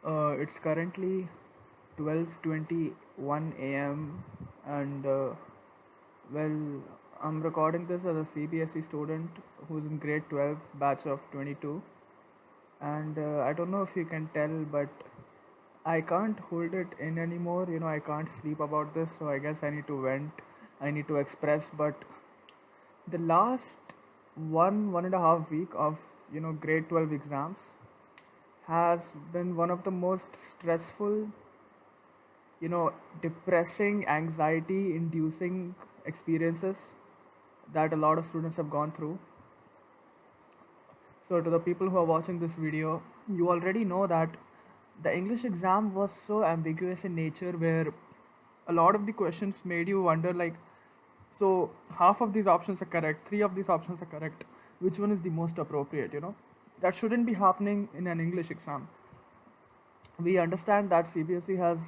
It's currently 12:21 a.m. and well, I'm recording this as a CBSE student who's in grade 12, batch of 22. And I don't know if you can tell, but I can't hold it in anymore. I can't sleep about this, so I guess I need to vent. I need to express. But the last one and a half week of grade 12 exams has been one of the most stressful, depressing, anxiety inducing experiences that a lot of students have gone through. So, to the people who are watching this video, you already know that the English exam was so ambiguous in nature, where a lot of the questions made you wonder, like, so half of these options are correct, three of these options are correct, which one is the most appropriate? That shouldn't be happening in an English exam. We understand that CBSE has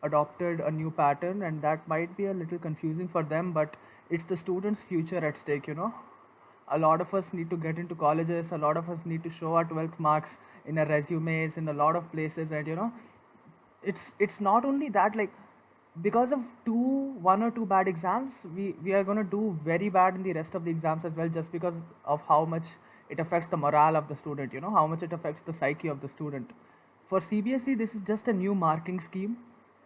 adopted a new pattern, and that might be a little confusing for them, but it's the students' future at stake. A lot of us need to get into colleges, a lot of us need to show our 12th marks in our resumes in a lot of places, and it's not only that, like, because of one or two bad exams, we are going to do very bad in the rest of the exams as well, just because of how much it affects the morale of the student, how much it affects the psyche of the student. For CBSE, this is just a new marking scheme.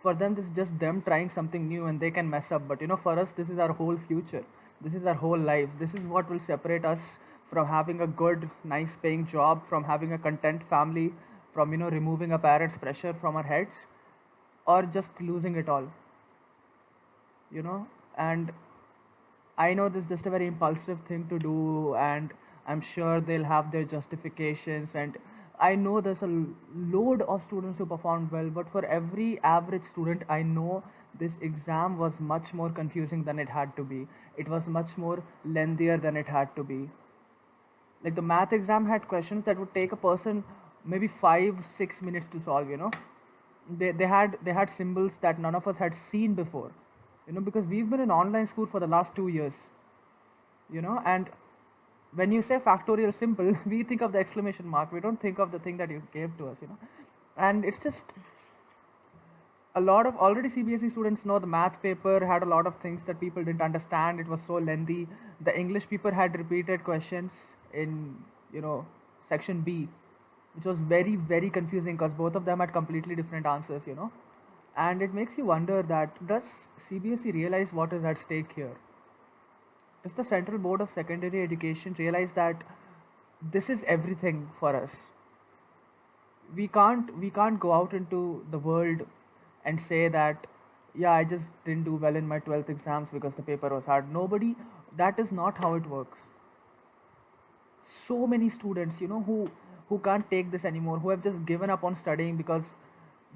For them, this is just them trying something new, and they can mess up, but for us, this is our whole future. This is our whole life. This is what will separate us from having a good, nice paying job, from having a content family, from removing our parents' pressure from our heads, or just losing it all. And I know this is just a very impulsive thing to do, and I'm sure they'll have their justifications, and I know there's a load of students who performed well, but for every average student, I know this exam was much more confusing than it had to be. It was much more lengthier than it had to be. Like, the math exam had questions that would take a person maybe 5-6 minutes to solve. They had symbols that none of us had seen before, because we've been in online school for the last 2 years, and when you say factorial simple, we think of the exclamation mark. We don't think of the thing that you gave to us. And it's just a lot of, already CBSE students know the math paper had a lot of things that people didn't understand. It was so lengthy. The English paper had repeated questions in section B, which was very, very confusing because both of them had completely different answers. And it makes you wonder that, does CBSE realize what is at stake here? Does the Central Board of Secondary Education realize that this is everything for us? We can't go out into the world and say that, yeah, I just didn't do well in my 12th exams because the paper was hard. Nobody, that is not how it works. So many students, who can't take this anymore, who have just given up on studying, because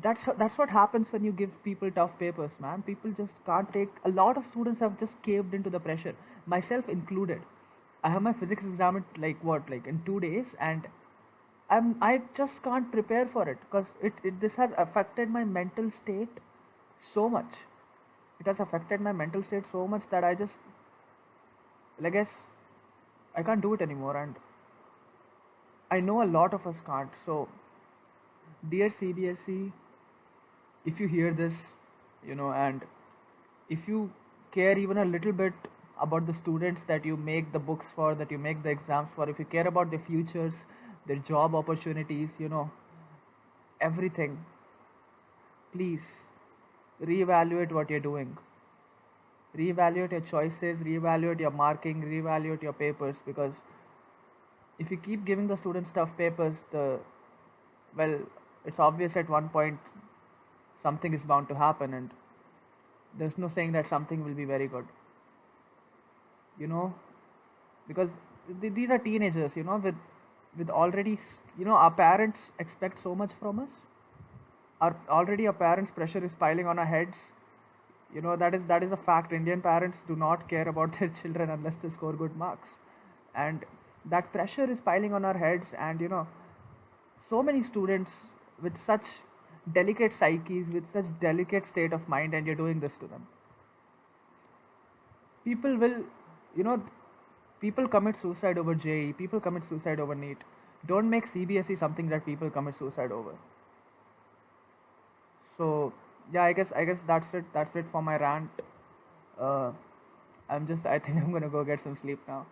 that's what happens when you give people tough papers, man. People just can't take. A lot of students have just caved into the pressure, myself included. I have my physics exam at, like in 2 days, and I just can't prepare for it, because this has affected my mental state so much. It has affected my mental state so much that I just, I guess, I can't do it anymore, and I know a lot of us can't. So, dear CBSE, if you hear this, and if you care even a little bit about the students that you make the books for, that you make the exams for, if you care about their futures, their job opportunities, everything, please reevaluate what you're doing. Reevaluate your choices, reevaluate your marking, reevaluate your papers, because if you keep giving the students tough papers, it's obvious at one point something is bound to happen, and there's no saying that something will be very good. Because these are teenagers, with already, our parents expect so much from us. Our parents' pressure is piling on our heads. That is a fact. Indian parents do not care about their children unless they score good marks, and that pressure is piling on our heads. And so many students with such delicate psyches, with such delicate state of mind, and you're doing this to them. People will, people commit suicide over JEE, people commit suicide over NEET. Don't make CBSE something that people commit suicide over. So yeah, I guess that's it for my rant. uh I think I'm gonna go get some sleep now.